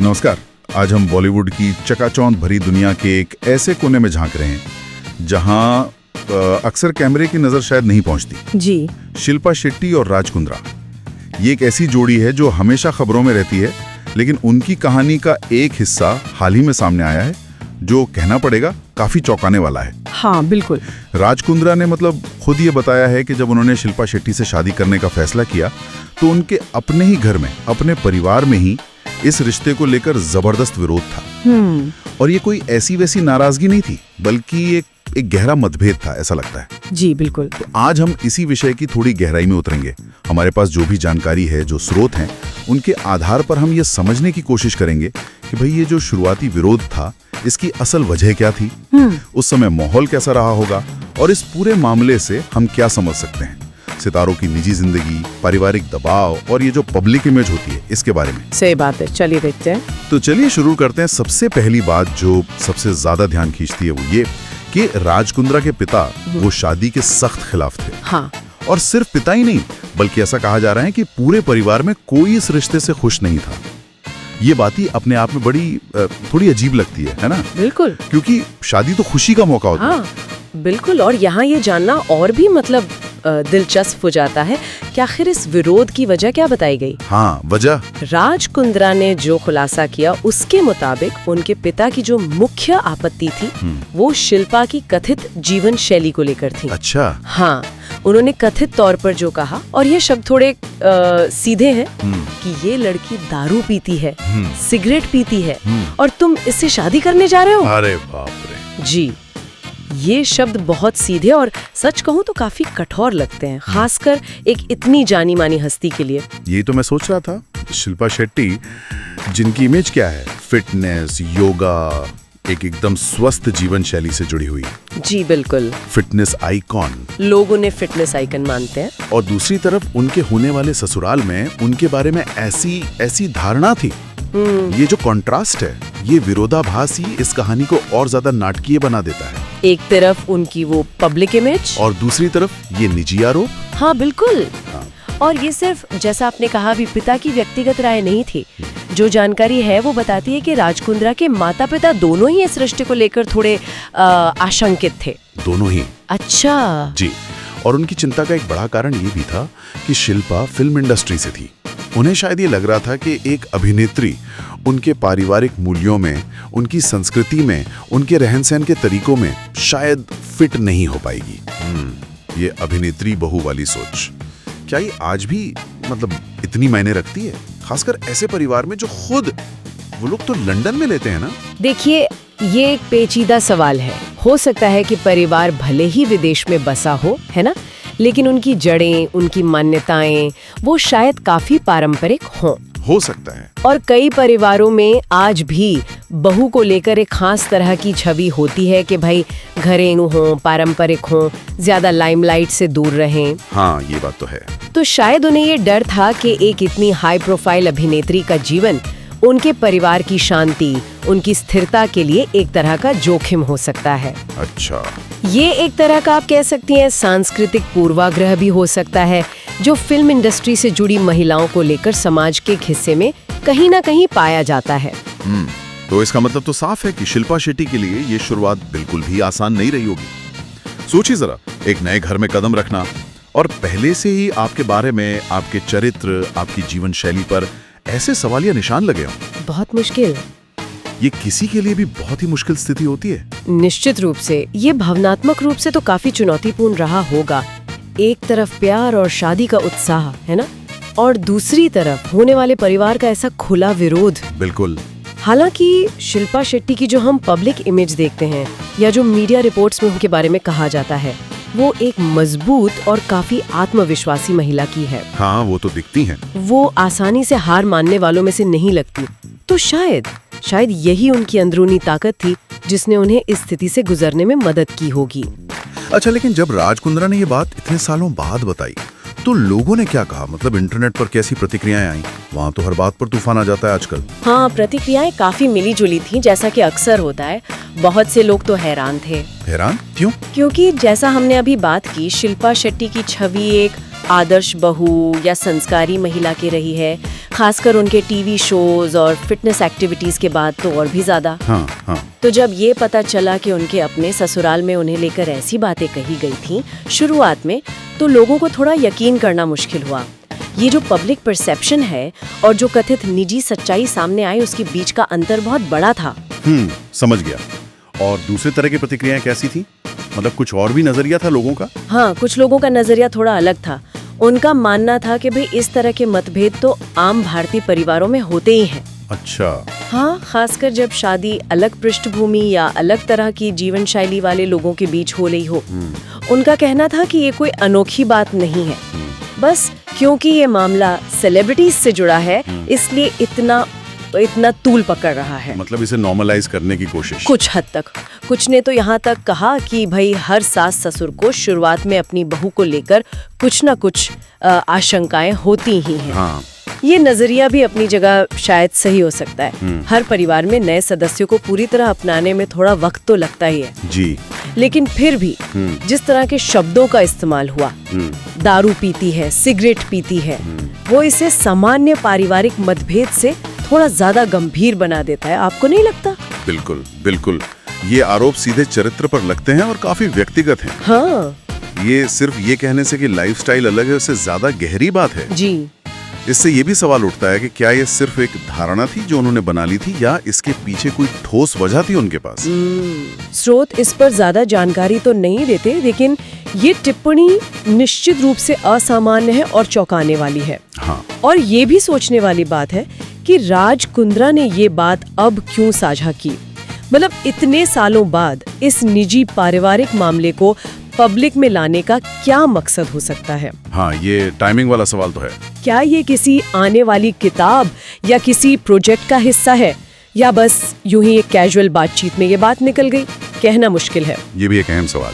नमस्कार। आज हम बॉलीवुड की चकाचौंध भरी दुनिया के एक ऐसे कोने में झांक रहे हैं जहां अक्सर कैमरे की नजर शायद नहीं पहुंचती। जी। शिल्पा शेट्टी और राज कुंद्रा, ये एक ऐसी जोड़ी है जो हमेशा खबरों में रहती है, लेकिन उनकी कहानी का एक हिस्सा हाल ही में सामने आया है जो कहना पड़ेगा काफी चौंकाने वाला है। हाँ बिल्कुल। राज कुंद्रा ने खुद ये बताया है कि जब उन्होंने शिल्पा शेट्टी से शादी करने का फैसला किया तो उनके अपने ही घर में, अपने परिवार में ही इस रिश्ते को लेकर जबरदस्त विरोध था। और ये कोई ऐसी वैसी नाराजगी नहीं थी, बल्कि एक गहरा मतभेद था, ऐसा लगता है। जी बिल्कुल। तो आज हम इसी विषय की थोड़ी गहराई में उतरेंगे। हमारे पास जो भी जानकारी है, जो स्रोत हैं, उनके आधार पर हम ये समझने की कोशिश करेंगे कि भाई ये जो शुरुआती विरोध था, इसकी असल वजह क्या थी, उस समय माहौल कैसा रहा होगा, और इस पूरे मामले से हम क्या समझ सकते हैं। सितारों की निजी जिंदगी, पारिवारिक दबाव और ये जो पब्लिक इमेज होती है, इसके बारे में। सही बात है, चलिए देखते हैं। तो चलिए शुरू करते हैं। सबसे पहली बात जो सबसे ज्यादा ध्यान खींचती है वो ये कि राज कुंद्रा के पिता वो शादी के सख्त खिलाफ थे। हाँ। और सिर्फ पिता ही नहीं, बल्कि ऐसा कहा जा रहा है कि पूरे परिवार में कोई इस रिश्ते से खुश नहीं था। ये बात ही अपने आप में बड़ी थोड़ी अजीब लगती है ना? बिल्कुल। क्योंकि शादी तो खुशी का मौका होता है। हाँ बिल्कुल। और यहाँ ये जानना और भी दिलचस्प हो जाता है कि आखिर इस विरोध की वजह क्या बताई गई। हाँ, वजह राज कुंद्रा ने जो खुलासा किया उसके मुताबिक उनके पिता की जो मुख्य आपत्ति थी वो शिल्पा की कथित जीवन शैली को लेकर थी। अच्छा। हाँ, उन्होंने कथित तौर पर जो कहा, और ये शब्द थोड़े सीधे हैं, कि ये लड़की दारू पीती है, सिगरेट पीती है, और तुम इससे शादी करने जा रहे हो। अरे बाप रे। जी, ये शब्द बहुत सीधे और सच कहूँ तो काफी कठोर लगते हैं, खासकर एक इतनी जानी मानी हस्ती के लिए। ये तो मैं सोच रहा था, शिल्पा शेट्टी जिनकी इमेज क्या है, फिटनेस, योगा, एकदम स्वस्थ जीवन शैली से जुड़ी हुई। जी बिल्कुल। फिटनेस आइकॉन, लोग उन्हें फिटनेस आइकन मानते हैं। और दूसरी तरफ उनके होने वाले ससुराल में उनके बारे में ऐसी धारणा थी। ये जो कंट्रास्ट है, ये विरोधाभास ही इस कहानी को और ज्यादा नाटकीय बना देता है। एक तरफ उनकी वो पब्लिक इमेज और दूसरी तरफ ये निजी आरोप। हाँ बिल्कुल। और ये सिर्फ, जैसा आपने कहा, भी पिता की व्यक्तिगत राय नहीं थी। जो जानकारी है वो बताती है कि राज कुंद्रा के माता पिता दोनों ही इस रिश्ते को लेकर थोड़े आशंकित थे। दोनों ही? अच्छा जी। और उनकी चिंता का एक बड़ा कारण ये भी था कि शिल्पा फिल्म इंडस्ट्री से थी। उन्हें शायद ये लग रहा था कि एक अभिनेत्री उनके पारिवारिक मूल्यों में, उनकी संस्कृति में, उनके रहन सहन के तरीकों में शायद फिट नहीं हो पाएगी। ये अभिनेत्री बहू वाली सोच, क्या ये आज भी इतनी मायने रखती है, खासकर ऐसे परिवार में जो खुद वो लोग तो लंदन में लेते हैं ना? देखिए, ये एक पेचीदा सवाल है। हो सकता है कि परिवार भले ही विदेश में बसा हो, है ना, लेकिन उनकी जड़ें, उनकी मान्यताएं वो शायद काफी पारंपरिक हों। हो सकता है। और कई परिवारों में आज भी बहू को लेकर एक खास तरह की छवि होती है कि भाई घरेलू हों, पारंपरिक हों, ज्यादा लाइमलाइट से दूर रहें। हाँ, ये बात तो है। तो शायद उन्हें ये डर था कि एक इतनी हाई प्रोफाइल अभिनेत्री का जीवन उनके परिवार की शांति, उनकी स्थिरता के लिए एक तरह का जोखिम हो सकता है। अच्छा। ये एक तरह का, आप कह सकती हैं, सांस्कृतिक पूर्वाग्रह भी हो सकता है जो फिल्म इंडस्ट्री से जुड़ी महिलाओं को लेकर समाज के एक हिस्से में कहीं ना कहीं पाया जाता है। तो इसका मतलब तो साफ है कि शिल्पा शेट्टी के लिए ये शुरुआत बिल्कुल भी आसान नहीं रही होगी। सोचिए जरा, एक नए घर में कदम रखना और पहले से ही आपके बारे में, आपके चरित्र, आपकी जीवन शैली पर ऐसे सवालिया निशान लगे हों। बहुत मुश्किल। ये किसी के लिए भी बहुत ही मुश्किल स्थिति होती है। निश्चित रूप से ये भावनात्मक रूप से तो काफी चुनौतीपूर्ण रहा होगा। एक तरफ प्यार और शादी का उत्साह, है ना, और दूसरी तरफ होने वाले परिवार का ऐसा खुला विरोध। बिल्कुल। हालांकि शिल्पा शेट्टी की जो हम पब्लिक इमेज देखते हैं या जो मीडिया रिपोर्ट्स में उनके बारे में कहा जाता है, वो एक मजबूत और काफी आत्मविश्वासी महिला की है। हाँ, वो तो दिखती हैं। वो आसानी से हार मानने वालों में से नहीं लगती। तो शायद यही उनकी अंदरूनी ताकत थी जिसने उन्हें इस स्थिति से गुजरने में मदद की होगी। अच्छा, लेकिन जब राज कुंद्रा ने ये बात इतने सालों बाद बताई तो लोगों ने क्या कहा? इंटरनेट पर कैसी प्रतिक्रियाएं आई? वहाँ तो हर बात पर तूफान आ जाता है आजकल। हाँ, प्रतिक्रियाएं काफी मिली जुली थी, जैसा कि अक्सर होता है। बहुत से लोग तो हैरान थे। हैरान क्यों? क्योंकि जैसा हमने अभी बात की, शिल्पा शेट्टी की छवि एक आदर्श बहू या संस्कारी महिला की रही है, खासकर उनके टीवी शोज और फिटनेस एक्टिविटीज के बाद तो और भी ज्यादा। हाँ, हाँ। तो जब ये पता चला कि उनके अपने ससुराल में उन्हें लेकर ऐसी बातें कही गई थीं शुरुआत में, तो लोगों को थोड़ा यकीन करना मुश्किल हुआ। ये जो पब्लिक परसेप्शन है और जो कथित निजी सच्चाई सामने आई, उसके बीच का अंतर बहुत बड़ा था। समझ गया। और दूसरे तरह की प्रतिक्रियाएं कैसी थी? मतलब कुछ और भी नजरिया था लोगों का? हाँ, कुछ लोगों का नजरिया थोड़ा अलग था। उनका मानना था कि भाई इस तरह के मतभेद तो आम भारतीय परिवारों में होते ही हैं। अच्छा। हाँ, खासकर जब शादी अलग पृष्ठभूमि या अलग तरह की जीवन शैली वाले लोगों के बीच हो रही हो। उनका कहना था कि ये कोई अनोखी बात नहीं है, बस क्योंकि ये मामला सेलिब्रिटीज से जुड़ा है इसलिए इतना तूल पकड़ रहा है। मतलब इसे नॉर्मलाइज करने की कोशिश। कुछ हद तक। कुछ ने तो यहाँ तक कहा कि भाई हर सास ससुर को शुरुआत में अपनी बहू को लेकर कुछ न कुछ आशंकाएं होती ही हैं। हाँ। ये नजरिया भी अपनी जगह शायद सही हो सकता है। हर परिवार में नए सदस्यों को पूरी तरह अपनाने में थोड़ा वक्त तो लगता ही है जी। लेकिन फिर भी जिस तरह के शब्दों का इस्तेमाल हुआ, दारू पीती है, सिगरेट पीती है, वो इसे सामान्य पारिवारिक मतभेद से थोड़ा ज्यादा गंभीर बना देता है। आपको नहीं लगता? बिल्कुल बिल्कुल। ये आरोप सीधे चरित्र पर लगते हैं और काफी व्यक्तिगत हैं। हाँ ये सिर्फ ये कहने से कि लाइफस्टाइल अलग है उससे ज्यादा गहरी बात है जी। इससे ये भी सवाल उठता है कि क्या ये सिर्फ एक धारणा थी जो उन्होंने बना ली थी या इसके पीछे कोई ठोस वजह थी उनके पास? स्रोत इस पर ज्यादा जानकारी तो नहीं देते, लेकिन ये टिप्पणी निश्चित रूप से असामान्य है और चौंकाने वाली है। हाँ। और ये भी सोचने वाली बात है कि राज कुंद्रा ने ये बात अब क्यों साझा की। मतलब इतने सालों बाद इस निजी पारिवारिक मामले को पब्लिक में लाने का क्या मकसद हो सकता है? हाँ, ये टाइमिंग वाला सवाल तो है। क्या ये किसी आने वाली किताब या किसी प्रोजेक्ट का हिस्सा है, या बस यूं ही एक कैजुअल बातचीत में ये बात निकल गई? कहना मुश्किल है। ये भी एक अहम सवाल।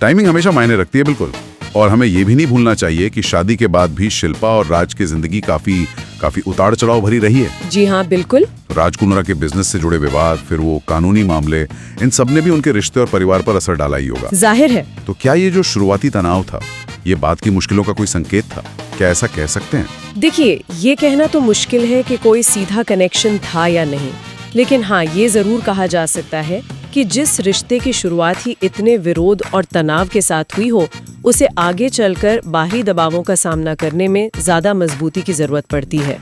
टाइमिंग हमेशा मायने रखती है, बिल्कुल। और हमें ये भी नहीं भूलना चाहिए कि शादी के बाद भी शिल्पा और राज की जिंदगी काफी उतार चढ़ाव भरी रही है। जी हाँ, बिल्कुल। राज कुंद्रा के बिजनेस से जुड़े विवाद, फिर वो कानूनी मामले, इन सब ने भी उनके रिश्ते और परिवार पर असर डाला ही होगा। जाहिर है। तो क्या ये जो शुरुआती तनाव था, ये बात की मुश्किलों का कोई संकेत था? क्या ऐसा कह सकते हैं? देखिए, ये कहना तो मुश्किल है कि कोई सीधा कनेक्शन था या नहीं, लेकिन हाँ, ये जरूर कहा जा सकता है कि जिस रिश्ते की शुरुआत ही इतने विरोध और तनाव के साथ हुई हो, उसे आगे चलकर बाहरी दबावों का सामना करने में ज्यादा मजबूती की जरूरत पड़ती है।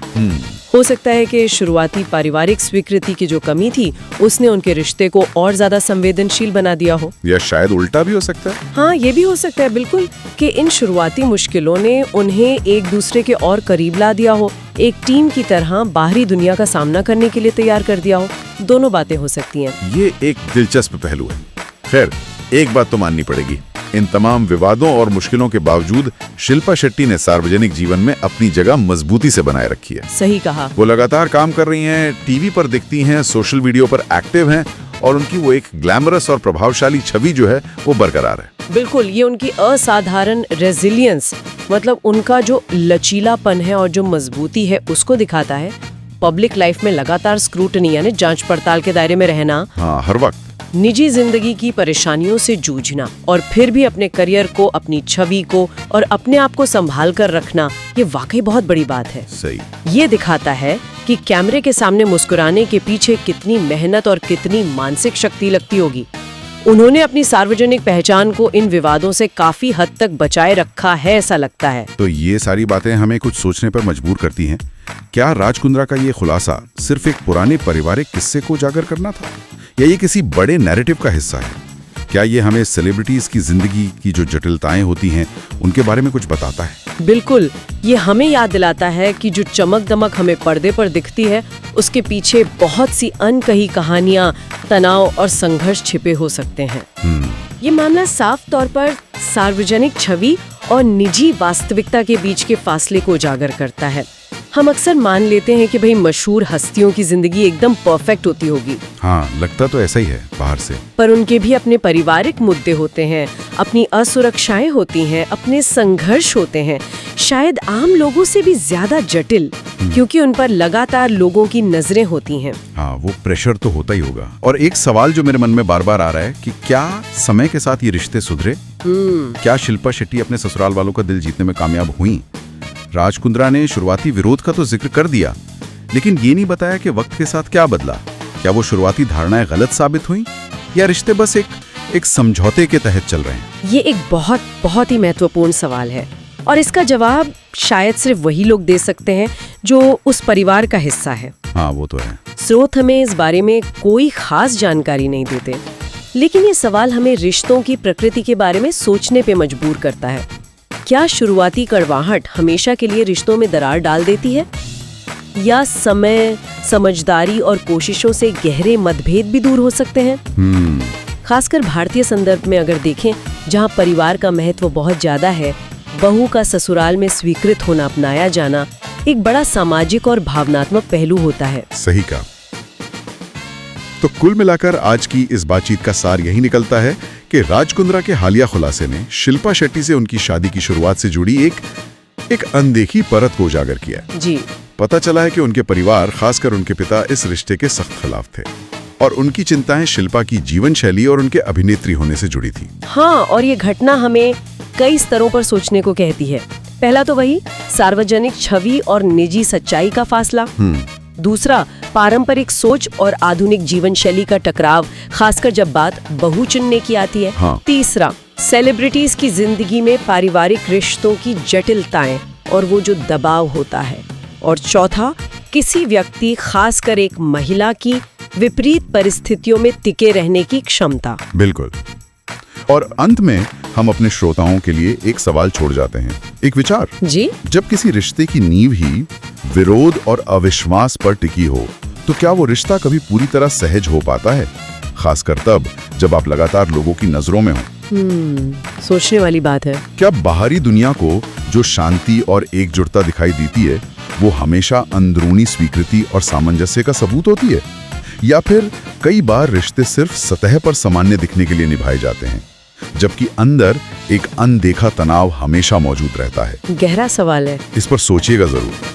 हो सकता है कि शुरुआती पारिवारिक स्वीकृति की जो कमी थी, उसने उनके रिश्ते को और ज्यादा संवेदनशील बना दिया हो। या शायद उल्टा भी हो सकता है। हाँ, ये भी हो सकता है, बिल्कुल, कि इन शुरुआती मुश्किलों ने उन्हें एक दूसरे के और करीब ला दिया हो, एक टीम की तरह बाहरी दुनिया का सामना करने के लिए तैयार कर दिया हो। दोनों बातें हो सकती हैं। ये एक दिलचस्प पहलू है। खैर, एक बात तो माननी पड़ेगी, इन तमाम विवादों और मुश्किलों के बावजूद शिल्पा शेट्टी ने सार्वजनिक जीवन में अपनी जगह मजबूती से बनाए रखी है। सही कहा। वो लगातार काम कर रही हैं, टीवी पर दिखती हैं, सोशल वीडियो पर एक्टिव हैं, और उनकी वो एक ग्लैमरस और प्रभावशाली छवि जो है वो बरकरार है। बिल्कुल, ये उनकी असाधारण रेजिलियंस, मतलब उनका जो लचीलापन है और जो मजबूती है, उसको दिखाता है। पब्लिक लाइफ में लगातार स्क्रूटनी यानी जांच पड़ताल के दायरे में रहना, हाँ, हर वक्त निजी जिंदगी की परेशानियों से जूझना और फिर भी अपने करियर को, अपनी छवि को और अपने आप को संभाल कर रखना, ये वाकई बहुत बड़ी बात है। सही। ये दिखाता है कि कैमरे के सामने मुस्कुराने के पीछे कितनी मेहनत और कितनी मानसिक शक्ति लगती होगी। उन्होंने अपनी सार्वजनिक पहचान को इन विवादों से काफी हद तक बचाए रखा है, ऐसा लगता है। तो ये सारी बातें हमें कुछ सोचने पर मजबूर करती हैं। क्या राज कुंद्रा का ये खुलासा सिर्फ एक पुराने पारिवारिक किस्से को उजागर करना था, या ये किसी बड़े नैरेटिव का हिस्सा है? क्या ये हमें सेलिब्रिटीज की जिंदगी की जो जटिलताएं होती हैं उनके बारे में कुछ बताता है? बिल्कुल, ये हमें याद दिलाता है कि जो चमक दमक हमें पर्दे पर दिखती है, उसके पीछे बहुत सी अनकही कहानियां, तनाव और संघर्ष छिपे हो सकते हैं। ये मामला साफ तौर पर सार्वजनिक छवि और निजी वास्तविकता के बीच के फासले को उजागर करता है। हम अक्सर मान लेते हैं कि भाई मशहूर हस्तियों की जिंदगी एकदम परफेक्ट होती होगी। हाँ, लगता तो ऐसा ही है बाहर से। पर उनके भी अपने पारिवारिक मुद्दे होते हैं, अपनी असुरक्षाएं होती हैं, अपने संघर्ष होते हैं, शायद आम लोगों से भी ज्यादा जटिल। क्योंकि उन पर लगातार लोगों की नजरें होती हैं। हाँ, वो प्रेशर तो होता ही होगा। और एक सवाल जो मेरे मन में बार बार आ रहा है कि क्या समय के साथ ये रिश्ते सुधरे? क्या शिल्पा शेट्टी अपने ससुराल वालों का दिल जीतने में कामयाब हुई? राज कुंद्रा ने शुरुआती विरोध का तो जिक्र कर दिया, लेकिन ये नहीं बताया कि वक्त के साथ क्या बदला। क्या वो शुरुआती धारणाएं गलत साबित हुई या रिश्ते बस एक समझौते के तहत चल रहे हैं? ये एक बहुत बहुत ही महत्वपूर्ण सवाल है और इसका जवाब शायद सिर्फ वही लोग दे सकते हैं जो उस परिवार का हिस्सा है। हाँ, वो तो है। स्रोत हमें इस बारे में कोई खास जानकारी नहीं देते, लेकिन ये सवाल हमें रिश्तों की प्रकृति के बारे में सोचने पे मजबूर करता है। क्या शुरुआती कड़वाहट हमेशा के लिए रिश्तों में दरार डाल देती है, या समय, समझदारी और कोशिशों से गहरे मतभेद भी दूर हो सकते हैं? खासकर भारतीय संदर्भ में अगर देखें, जहाँ परिवार का महत्व बहुत ज्यादा है, बहू का ससुराल में स्वीकृत होना, अपनाया जाना एक बड़ा सामाजिक और भावनात्मक पहलू होता है। सही कहा। तो कुल मिलाकर आज की इस बातचीत का सार यही निकलता है कि राज कुंद्रा के हालिया खुलासे ने शिल्पा शेट्टी से उनकी शादी की शुरुआत से जुड़ी एक अनदेखी परत को उजागर किया जी। पता चला है कि उनके परिवार, खासकर उनके पिता, इस रिश्ते के सख्त खिलाफ थे और उनकी चिंताएं शिल्पा की जीवन शैली और उनके अभिनेत्री होने से जुड़ी थी। हाँ, और ये घटना हमें कई स्तरों पर सोचने को कहती है। पहला तो वही सार्वजनिक छवि और निजी सच्चाई का फासला। दूसरा, पारंपरिक सोच और आधुनिक जीवन शैली का टकराव, खासकर जब बात बहू चुनने की आती है। हाँ। तीसरा, सेलिब्रिटीज की जिंदगी में पारिवारिक रिश्तों की जटिलताएं और वो जो दबाव होता है। और चौथा, किसी व्यक्ति, खासकर एक महिला की विपरीत परिस्थितियों में टिके रहने की क्षमता। बिल्कुल। और अंत में हम अपने श्रोताओं के लिए एक सवाल छोड़ जाते हैं, एक विचार। जी। जब किसी रिश्ते की नींव ही विरोध और अविश्वास पर टिकी हो, तो क्या वो रिश्ता कभी पूरी तरह सहज हो पाता है? खासकर तब जब आप लगातार लोगों की नजरों में हो। सोचने वाली बात है। क्या बाहरी दुनिया को जो शांति और एकजुटता दिखाई देती है, वो हमेशा अंदरूनी स्वीकृति और सामंजस्य का सबूत होती है, या फिर कई बार रिश्ते सिर्फ सतह पर सामान्य दिखने के लिए निभाए जाते हैं, जबकि अंदर एक अनदेखा तनाव हमेशा मौजूद रहता है? गहरा सवाल है। इस पर सोचिएगा जरूर।